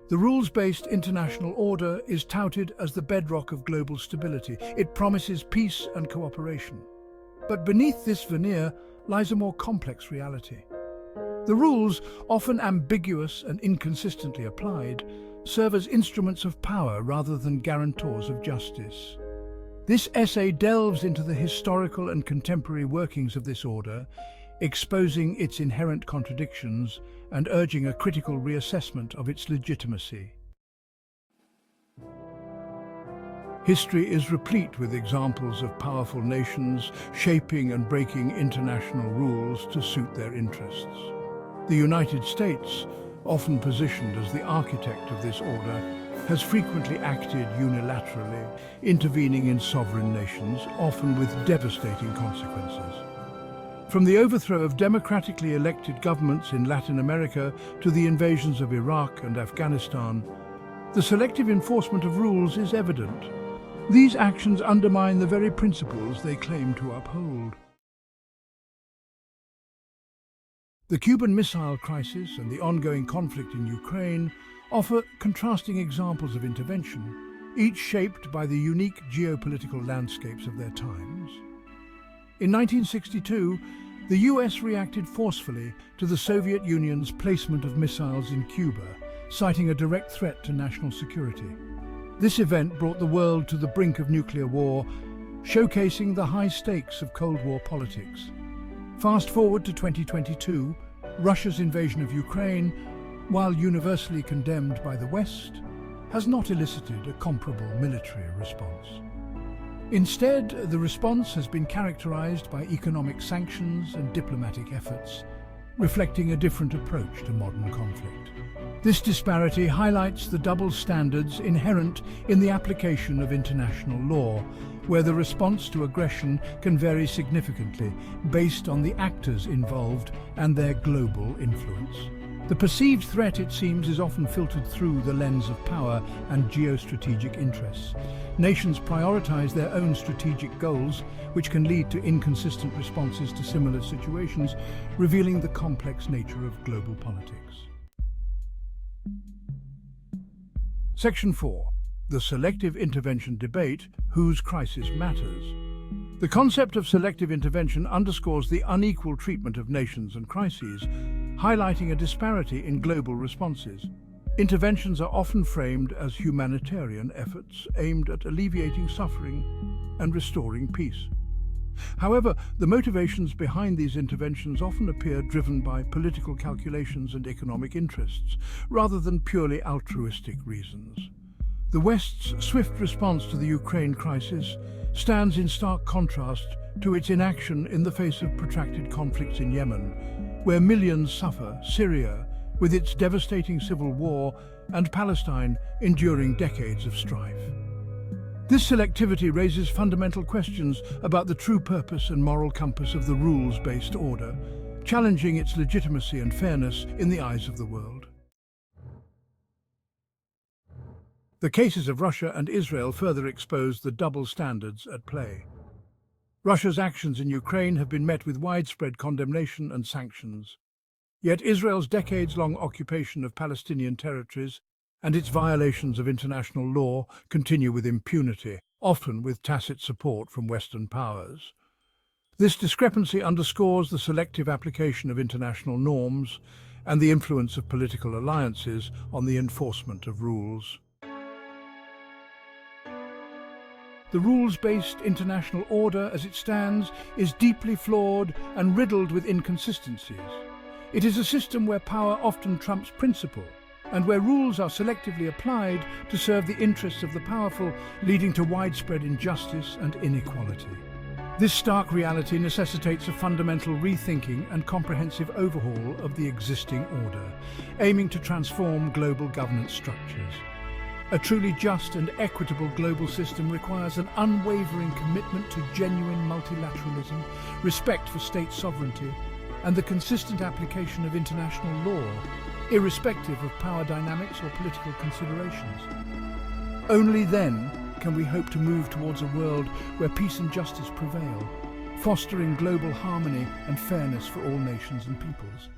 The rules-based international order is touted as the bedrock of global stability. It promises peace and cooperation. But beneath this veneer lies a more complex reality. The rules, often ambiguous and inconsistently applied, serve as instruments of power rather than guarantors of justice. This essay delves into the historical and contemporary workings of this order, exposing its inherent contradictions and urging a critical reassessment of its legitimacy. History is replete with examples of powerful nations shaping and breaking international rules to suit their interests. The United States, often positioned as the architect of this order, has frequently acted unilaterally, intervening in sovereign nations, often with devastating consequences. From the overthrow of democratically elected governments in Latin America to the invasions of Iraq and Afghanistan, the selective enforcement of rules is evident. These actions undermine the very principles they claim to uphold. The Cuban Missile Crisis and the ongoing conflict in Ukraine offer contrasting examples of intervention, each shaped by the unique geopolitical landscapes of their times. In 1962, the US reacted forcefully to the Soviet Union's placement of missiles in Cuba, citing a direct threat to national security. This event brought the world to the brink of nuclear war, showcasing the high stakes of Cold War politics. Fast forward to 2022, Russia's invasion of Ukraine, while universally condemned by the West, has not elicited a comparable military response. Instead, the response has been characterized by economic sanctions and diplomatic efforts, reflecting a different approach to modern conflict. This disparity highlights the double standards inherent in the application of international law, where the response to aggression can vary significantly based on the actors involved and their global influence. The perceived threat, it seems, is often filtered through the lens of power and geostrategic interests. Nations prioritize their own strategic goals, which can lead to inconsistent responses to similar situations, revealing the complex nature of global politics. Section 4. The Selective Intervention Debate: Whose Crisis Matters? The concept of selective intervention underscores the unequal treatment of nations and crises, highlighting a disparity in global responses. Interventions are often framed as humanitarian efforts aimed at alleviating suffering and restoring peace. However, the motivations behind these interventions often appear driven by political calculations and economic interests, rather than purely altruistic reasons. The West's swift response to the Ukraine crisis stands in stark contrast to its inaction in the face of protracted conflicts in Yemen, where millions suffer, Syria, with its devastating civil war, and Palestine enduring decades of strife. This selectivity raises fundamental questions about the true purpose and moral compass of the rules-based order, challenging its legitimacy and fairness in the eyes of the world. The cases of Russia and Israel further expose the double standards at play. Russia's actions in Ukraine have been met with widespread condemnation and sanctions. Yet Israel's decades-long occupation of Palestinian territories and its violations of international law continue with impunity, often with tacit support from Western powers. This discrepancy underscores the selective application of international norms and the influence of political alliances on the enforcement of rules. The rules-based international order, as it stands, is deeply flawed and riddled with inconsistencies. It is a system where power often trumps principle, and where rules are selectively applied to serve the interests of the powerful, leading to widespread injustice and inequality. This stark reality necessitates a fundamental rethinking and comprehensive overhaul of the existing order, aiming to transform global governance structures. A truly just and equitable global system requires an unwavering commitment to genuine multilateralism, respect for state sovereignty, and the consistent application of international law, irrespective of power dynamics or political considerations. Only then can we hope to move towards a world where peace and justice prevail, fostering global harmony and fairness for all nations and peoples.